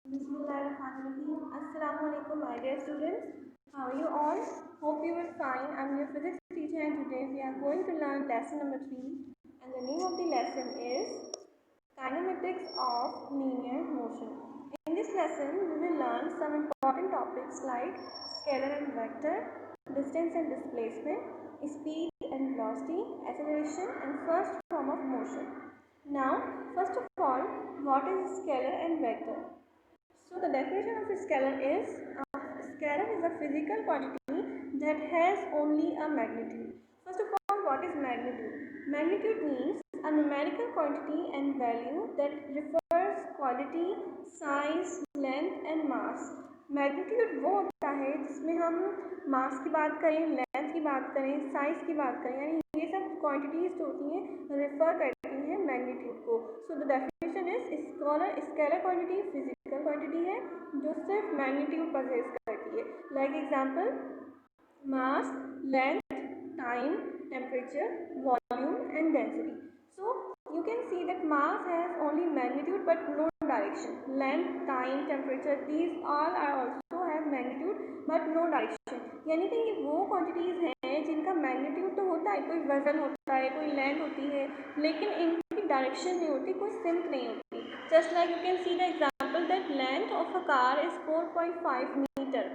Bismillahirrahmanirrahim. Assalamu alaikum, my dear students. How are you all? Hope you are fine. I'm your physics teacher, and today we are going to learn lesson number 3. And the name of the lesson is Kinematics of Linear Motion. In this lesson, we will learn some important topics like scalar and vector, distance and displacement, speed and velocity, acceleration, and first form of motion. Now, first of all, what is scalar and vector? So the definition of a scalar is a physical quantity that has only a magnitude. First of all, what is magnitude? Magnitude means a numerical quantity and value that refers quality, size, length and mass. Magnitude वो होता है जिसमें हम मास की बात करें, length की बात करें, साइज की बात करें, यानी ये सब क्वांटिटीज जो होती हैं रेफर करती हैं मैग्नीट्यूड को. So the definition is scalar quantity physical quantity है जो सिर्फ मैग्नीट्यूड पजेस करती है. Like example mass, length, time, temperature, volume and density. So you can see that mass has only magnitude but no direction. Length, time, temperature, these all are also have magnitude but no direction. यानी कि ये वो quantities हैं जिनका magnitude तो होता है, कोई वजन होता है, कोई length होती है, लेकिन इनकी direction नहीं होती, कोई sync नहीं होती. Just like you can see the example that length of a car is 4.5 meter.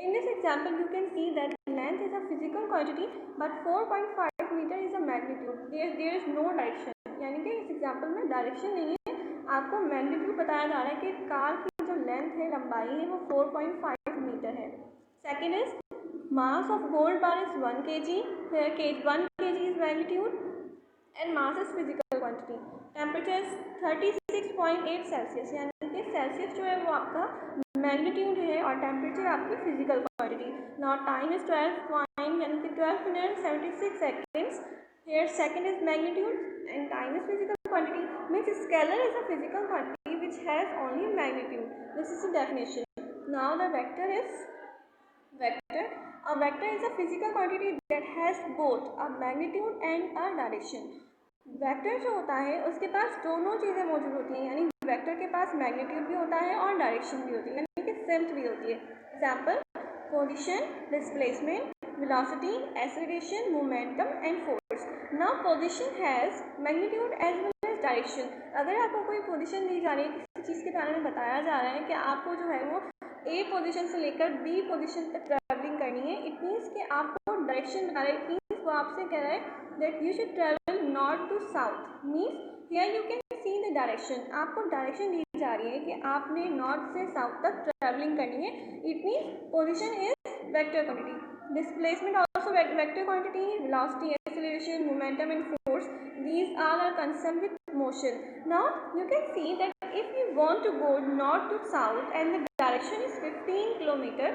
In this example, you can see that length is a physical quantity, but 4.5 meter is a magnitude. There is no direction. यानी कि इस example में direction नहीं है, आपको magnitude बताया जा रहा है कि कार की जो लेंथ है, लंबाई है, वो 4.5 मीटर है. Second is mass of gold bar is 1 kg. 1 kg is magnitude and mass is physical quantity. Temperature is 36.8 Celsius, यानी कि सेल्सियस जो है वो आपका मैग्नीट्यूड है और टेम्परेचर आपकी physical quantity. Now time is 12 यानी कि 12 minutes 76 seconds. Here second is magnitude and time is physical quantity. Means scalar is a physical quantity which has only magnitude. This is the definition. Now the vector is vector. A vector is a physical quantity that has both a magnitude and a direction. Vector जो होता है उसके पास दोनों चीज़ें मौजूद होती हैं, यानी वेक्टर के पास मैग्नीट्यूड भी होता है और डायरेक्शन भी होती है, यानी कि सेंथ भी होती है. Example position, displacement, velocity, acceleration, momentum and force. Now position has magnitude as well as direction. अगर आपको कोई पोजीशन दी जा रही है, किसी चीज़ के बारे में बताया जा रहा है कि आपको जो है वो ए पोजीशन से लेकर बी पोजीशन तक ट्रैवलिंग करनी है, इट मीन्स कि आपको डायरेक्शन बता रहा है. इट मीन्स वो आपसे कह रहा है that you should travel north to south. Means here you can see the direction. आपको डायरेक्शन दी जा रही है कि आपने नॉर्थ से साउथ तक ट्रैवलिंग करनी है. It means position is vector quantity. Displacement also vector quantity, velocity, acceleration, momentum and force. These all are concerned with motion. Now you can see that if you want to go north to south and the direction is 15 kilometer,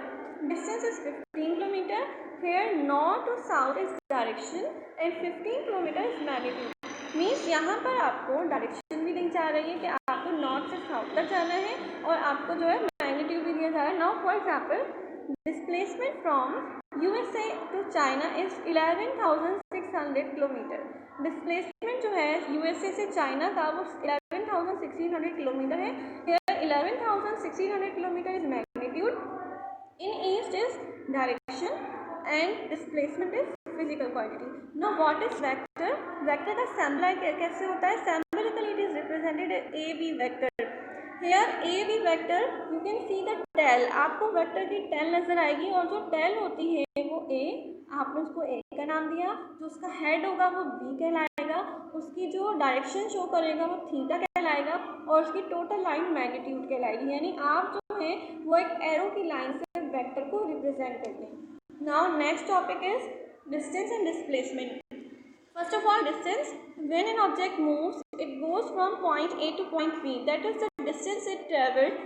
distance is 15 kilometer. Here north to south is direction and 15 kilometer is magnitude. Means यहाँ पर आपको direction भी दी जा रही है कि आपको north से साउथ तक जाना है और आपको जो है मैग्नीट्यूड भी दिया जा रहा है. Now for example displacement from USA to China is 11,600 kilometre. Displacement जो है USA से चाइना का वो 11,600 किलोमीटर है. Here 11,600 kilometre is magnitude. In east is direction and displacement is physical quantity. Now what is vector? Vector का symbol कैसे होता है? Symbolically it is represented as AB vector. Here AB vector you can see the tail. आपको vector की tell नजर आएगी और जो टेल होती है वो A, आपने उसको A का नाम दिया. जो उसका हेड होगा वो B कहलाएगा. उसकी जो डायरेक्शन शो करेगा वो थीटा कहलाएगा और उसकी टोटल लाइन मैग्नीट्यूड कहलाएगी. यानी आप जो है वो एक एरो की लाइन से वेक्टर को रिप्रेजेंट करते हैं. Now next topic is distance and displacement. First of all, distance. When an object moves, it goes from point A to point B. That is the distance it traveled.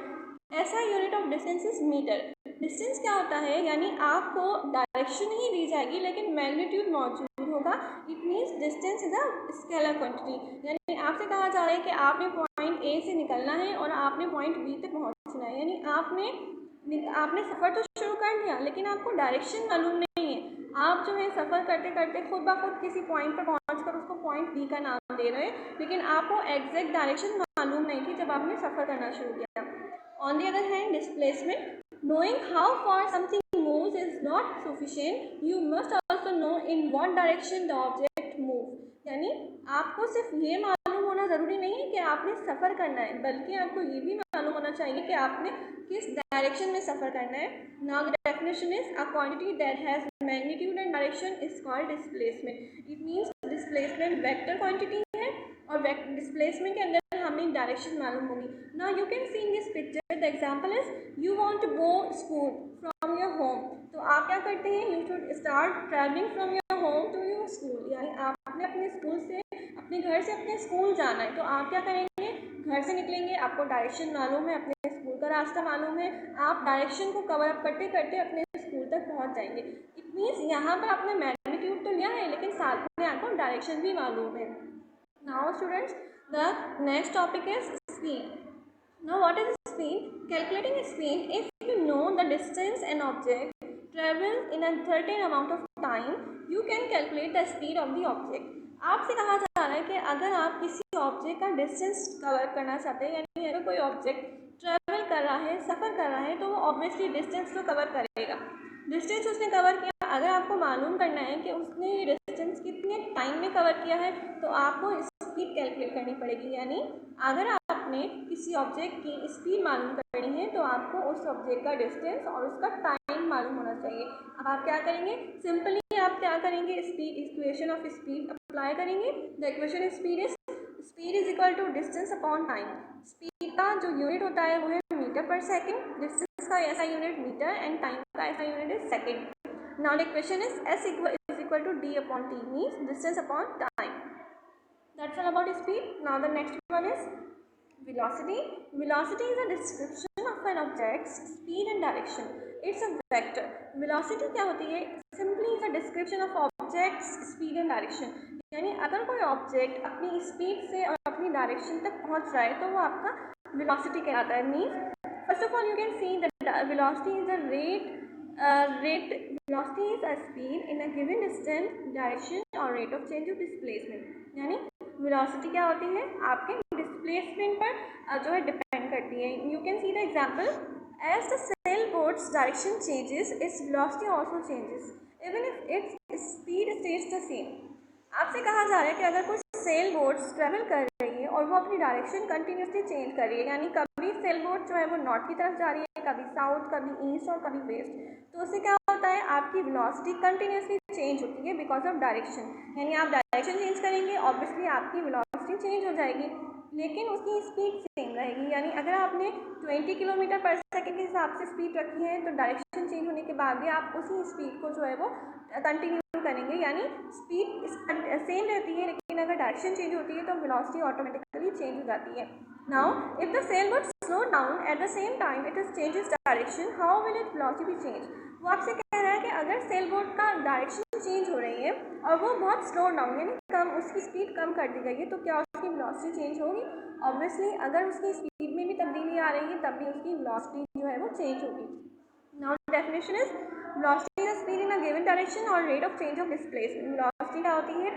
ऐसा unit of distance is metre. Distance क्या होता है? यानी आपको direction ही दी जाएगी लेकिन magnitude मौजूद होगा. It means distance is a scalar quantity. यानी आपसे कहा जा रहा है कि आपने पॉइंट ए से निकलना है और आपने पॉइंट बी तक पहुंचना है. यानी आपने सफ़र तो शुरू कर लिया लेकिन आपको डायरेक्शन मालूम नहीं है. आप जो है सफ़र करते करते खुद ब खुद किसी पॉइंट पर पहुंचकर उसको पॉइंट बी का नाम दे रहे हैं, लेकिन आपको एग्जैक्ट डायरेक्शन मालूम नहीं थी जब आपने सफ़र करना शुरू किया. On the other hand, displacement, knowing how far something moves is not sufficient. You must also know in what direction the object moves. यानी आपको सिर्फ ये मालूम होना ज़रूरी नहीं है कि आपने सफ़र करना है, बल्कि आपको ये भी मालूम होना चाहिए कि आपने किस डायरेक्शन में सफ़र करना है. Now the definition is a quantity that has magnitude and direction is called displacement. It means displacement vector quantity है और डिस्प्लेसमेंट के अंदर हमें डायरेक्शन मालूम होगी. Now you can see in this picture the example is you want to go school from your home. तो आप क्या करते हैं, you should start travelling from your home to your school. यानी आपने अपने स्कूल से, अपने घर से अपने स्कूल जाना है. तो आप क्या करेंगे, घर से निकलेंगे, आपको डायरेक्शन मालूम है, अपने स्कूल का रास्ता मालूम है, आप डायरेक्शन को कवर अप करते करते अपने स्कूल तक पहुँच जाएंगे. इट मीन्स यहाँ पर आपने मैग्नीट्यूड तो लिया है, लेकिन साथ में आपको डायरेक्शन भी मालूम है. Now students, the next topic is speed. Now what is speed? Calculating speed, if you know the distance an object travels in a certain amount of time, you can calculate the speed of the object. आपसे कहा जा रहा है कि अगर आप किसी object का डिस्टेंस कवर करना चाहते हैं, यानी अगर कोई ऑब्जेक्ट ट्रैवल कर रहा है, सफ़र कर रहा है, तो वो ऑब्वियसली डिस्टेंस तो कवर करेगा. डिस्टेंस उसने कवर किया, अगर आपको मालूम करना है कि उसने ये डिस्टेंस कितने टाइम में कवर किया है, तो आपको स्पीड कैलकुलेट करनी पड़ेगी. यानी अगर आपने किसी ऑब्जेक्ट की स्पीड मालूम करनी है, तो आपको उस ऑब्जेक्ट का डिस्टेंस और उसका टाइम मालूम होना चाहिए. अब आप क्या करेंगे, सिंपली आप क्या करेंगे, speed equation of speed apply करेंगे. The equation of speed is equal to distance upon time. Speed का जो यूनिट होता है वो है मीटर पर सेकेंड, डिस्टेंस का ऐसा यूनिट मीटर एंड टाइम का ऐसा unit is second. Now the equation is S is equal to D upon T, means distance upon time. That's all about speed. Now the next one is velocity. Velocity is a description of an object's speed and direction. It's a vector. Velocity क्या होती है? Simply is a description of object's speed and direction. यानी अगर कोई object अपनी speed से और अपनी डायरेक्शन तक पहुंच जाए, तो वो आपका velocity कहलाता है. Means first of all you can see that velocity is a velocity is a speed in a given distance, direction or rate of change of displacement. यानी velocity क्या होती है, आपके displacement पर जो है डिपेंड करती है. You can see the example. As the sailboat's direction changes, its velocity also changes, even if its speed stays the same. आपसे कहा जा रहा है कि अगर कोई सेल बोट्स ट्रैवल कर रही है और वो अपनी डायरेक्शन कंटिन्यूसली चेंज कर रही है, यानी कभी सेल बोट जो है वो नॉर्थ की तरफ जा रही है, कभी साउथ, कभी ईस्ट और कभी वेस्ट, तो उससे क्या होता है, आपकी वेलोसिटी कंटिन्यूसली चेंज होती है बिकॉज ऑफ डायरेक्शन. यानी आप डायरेक्शन चेंज करेंगे, ऑब्वियसली आपकी वेलोसिटी चेंज हो जाएगी, लेकिन उसकी स्पीड सेम रहेगी. यानी अगर आपने 20 किलोमीटर पर सेकेंड के हिसाब से स्पीड रखी है, तो डायरेक्शन चेंज होने के बाद भी आप उसी स्पीड को जो है वो कंटिन्यू करेंगे. यानी स्पीड सेम रहती है, लेकिन अगर डायरेक्शन चेंज होती है तो वेलोसिटी ऑटोमेटिकली चेंज हो जाती है. Now if the sailboat slow down at the same time it is changes direction, how will it velocity B change. वो आपसे कह रहा है कि अगर सेलबोट का डायरेक्शन चेंज हो रही है और वो बहुत स्लो डाउन यानी कम, उसकी स्पीड कम कर दी गई है, तो क्या उसकी वेलोसिटी चेंज होगी? ऑब्वियसली अगर उसकी स्पीड में भी तब्दीली आ रही है, तब भी उसकी वेलोसिटी जो है वो चेंज होगी. Now definition is velocity is speed in a given direction और rate of change of displacement. Velocity क्या होती है,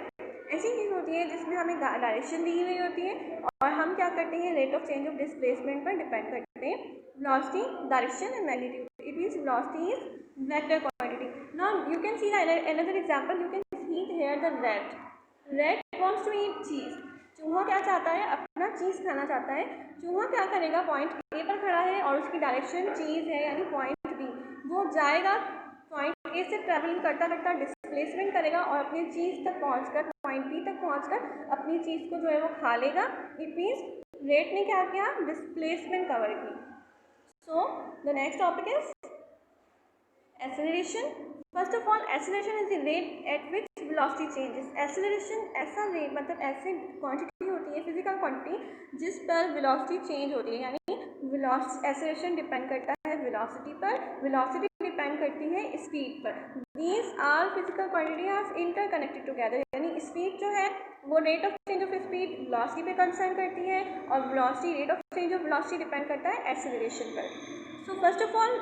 ऐसी चीज़ होती है जिसमें हमें डायरेक्शन दी हुई होती है और हम क्या करते हैं, rate of change of displacement पर डिपेंड करते हैं. Velocity, direction and magnitude. It means velocity is vector quantity. Now you can see another example. You can see here the rat wants to eat cheese. चूहा क्या चाहता है, अपना चीज़ खाना चाहता है. चूहा क्या करेगा, पॉइंट ए पर खड़ा है और उसकी डायरेक्शन चीज़ है यानी पॉइंट बी. वो जाएगा, पॉइंट ए से ट्रैवलिंग करता करता डिस्प्लेसमेंट करेगा और अपनी चीज़ तक पहुंचकर, पॉइंट बी तक पहुंचकर अपनी चीज़ को जो है वो खा लेगा. इट मीन्स रेट ने क्या किया, डिस्प्लेसमेंट कवर की. So the next topic is acceleration. First of all acceleration is the rate at which velocity changes. Acceleration ऐसा रेट, मतलब ऐसे क्वांटिटी होती है, फिजिकल क्वांटिटी जिस पर वेलोसिटी चेंज होती है. यानी एक्सेलरेशन डिपेंड करता है वेलोसिटी पर, वेलोसिटी डिपेंड करती है स्पीड पर. These are physical quantity are interconnected together. यानी स्पीड जो है वो rate of change of speed velocity पे कंसर्न करती है और velocity, rate of change of velocity depend करता है एक्सेलरेशन पर. So first of all,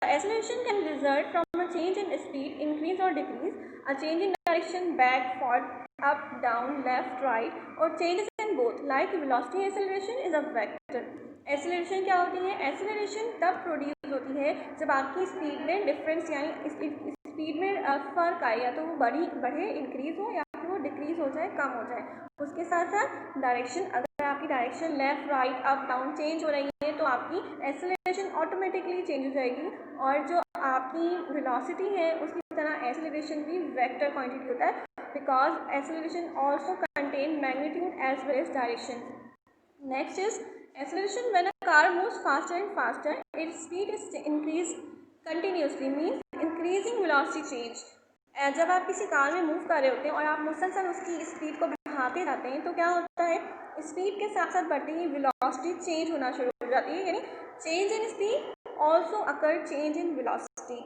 acceleration can result from a change in speed, increase or decrease, a change in direction, back, forward, up, down, left, right, or changes in both. Like velocity acceleration is a vector. Acceleration क्या होती है? Acceleration तब produce होती है जब आपकी speed में difference यानी स्पीड में फ़र्क आए, या तो वो बढ़े इंक्रीज़ हो, या फिर वो डिक्रीज़ हो जाए, कम हो जाए। उसके साथ साथ डायरेक्शन, अगर आपकी direction left right up down change हो रही है तो आपकी एक्सेलरेशन ऑटोमेटिकली चेंज हो जाएगी। और जो आपकी वेलोसिटी है उसकी तरह एक्सेलरेशन भी वेक्टर क्वांटिटी होता है, because acceleration also contain magnitude as well as direction. Next is acceleration. When a car moves faster and faster, its speed is increased continuously, means increasing velocity change. जब आप किसी car में move कर रहे होते हैं और आप मुसलसल उसकी स्पीड को बढ़ाते जाते हैं तो क्या होता है, स्पीड के साथ साथ बढ़ते ही वेलोसिटी चेंज होना शुरू हो जाती है, यानी change in speed also occur change in velocity.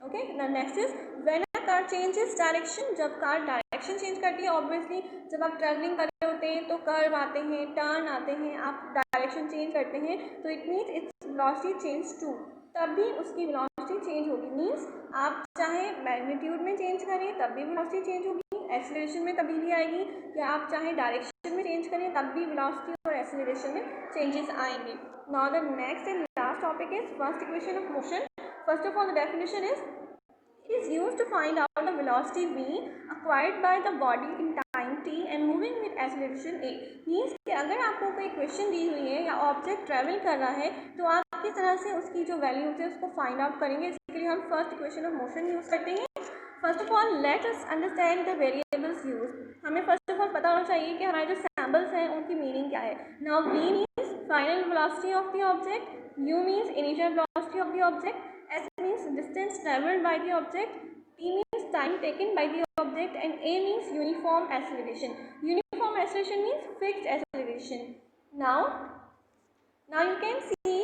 Okay, next is when a car changes direction. जब कार डायरेक्शन चेंज करती है, ऑब्वियसली जब आप ट्रैवलिंग कर रहे होते हैं तो कर्व आते हैं, टर्न आते हैं, आप डायरेक्शन चेंज करते हैं, तो it means its velocity change too, तब भी उसकी वेलोसिटी चेंज होगी। मीन्स आप चाहे मैग्नीट्यूड में चेंज करें तब भी वेलोसिटी चेंज होगी, एक्सेलरेशन में तभी भी आएगी, या आप चाहे डायरेक्शन में चेंज करें तब भी वेलोसिटी और एक्सेलरेशन में चेंजेस आएंगे। Now the next and last topic is first equation of motion. First of all, the definition is, it is used to find out the velocity v acquired by the body in time t and moving with acceleration a. Means कि अगर आपको कोई question दी हुई है या object travel कर रहा है तो आप किस तरह से उसकी जो वैल्यू है उसको फाइंड आउट करेंगे। इसके लिए हम first equation of motion use करते हैं। First of all let us understand the variables use. हमें फर्स्ट ऑफ ऑल पता होना चाहिए कि हमारे जो सैम्बल्स हैं उनकी मीनिंग क्या है। Now v means final velocity of the object, u means initial velocity of the object, s means distance travelled by the object, t means time taken by the object, and a means uniform acceleration. Uniform acceleration means fixed acceleration. Now you can see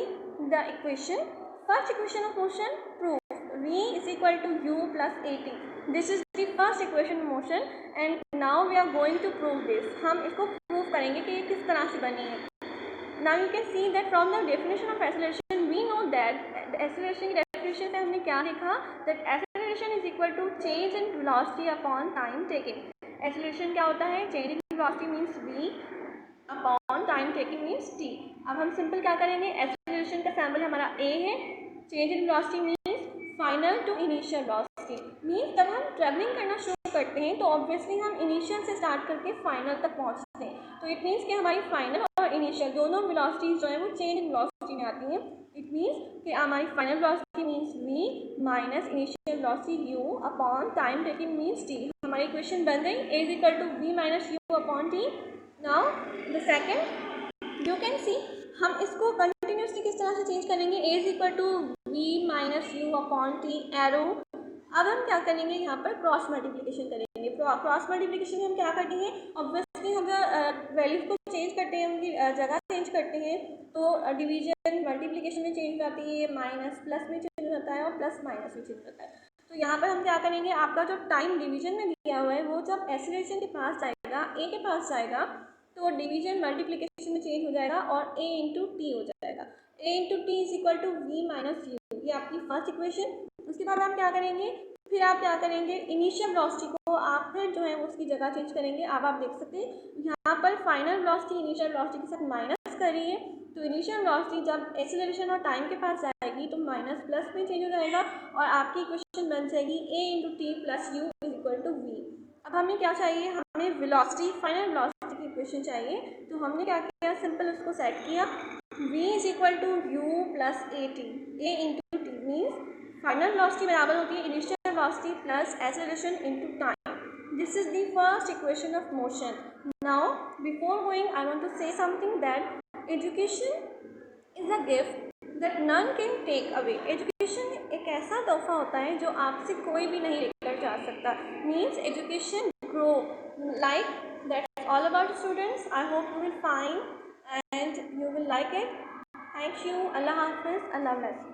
the equation. First equation of motion, proof v is equal to u plus at. This is the first equation of motion and now we are going to prove this. हम इसको prove करेंगे कि ये किस तरह से बनी है। Now you can see that from the definition of acceleration we know that acceleration की definition से हमने क्या देखा, that acceleration is equal to change in velocity upon time taken. acceleration क्या होता है, change in velocity means v upon time taken means t. अब हम सिंपल क्या करेंगे, acceleration का सैम्पल हमारा a है, change in velocity means final to initial velocity. Means जब हम ट्रैवलिंग करना शुरू करते हैं तो ऑब्वियसली हम इनिशियल से स्टार्ट करके फाइनल तक पहुंचते हैं, तो इट मीन्स कि हमारी फाइनल और इनिशियल दोनों वेलोसिटीज जो है वो चेंज इन वेलोसिटी में आती हैं। इट मीन्स कि हमारी final velocity means v minus initial velocity u upon time taking means t। हमारी इक्वेशन बन गई a is equal to v minus u upon t। Now the second you can see, हम इसको continuously किस तरह से चेंज करेंगे, a is equal to v minus u upon t arrow. अब हम क्या करेंगे, यहाँ पर क्रॉस मल्टीप्लिकेशन करेंगे। क्रॉस मल्टीप्लिकेशन में हम क्या करते हैं, ऑब्वियसली हम वैल्यूज को चेंज करते हैं, उनकी जगह चेंज करते हैं, तो डिवीजन मल्टीप्लिकेशन में चेंज आती है, माइनस प्लस में चेंज होता है और प्लस माइनस में चेंज होता है। तो यहाँ पर हम क्या करेंगे, आपका जो टाइम डिवीजन में दिया हुआ है वो जब एक्सेलरेशन के पास जाएगा, a के पास जाएगा, तो डिवीजन मल्टीप्लिकेशन में चेंज हो जाएगा और a इंटू टी हो जाएगा। a into t is equal to v minus u, ये आपकी फर्स्ट इक्वेशन। उसके बाद आप क्या करेंगे, फिर आप क्या करेंगे, इनिशियल वेलोसिटी को आप फिर जो है उसकी जगह चेंज करेंगे। अब आप देख सकते हैं यहाँ पर फाइनल वेलोसिटी इनिशियल वेलोसिटी के साथ माइनस कर रही है, तो इनिशियल वेलोसिटी जब एक्सेलरेशन और टाइम के पास जाएगी तो माइनस प्लस में चेंज हो जाएगा और आपकी इक्वेशन बन जाएगी a into t plus u is equal to v. अब हमें क्या चाहिए, हमें वेलोसिटी फाइनल वेलोसिटी की इक्वेशन चाहिए, तो हमने क्या किया, सिंपल उसको सेट किया, v is equal to u plus a t, a into t means final velocity बराबर होती है initial velocity plus acceleration into time. This is the first equation of motion. Now before going I want to say something that education is a gift that none can take away. Education एक ऐसा तोहफा होता है जो आपसे कोई भी नहीं लेकर जा सकता। Means education grow like that's all about students. I hope you will find and you will like it. Thank you. Allah Hafiz. Allah bless.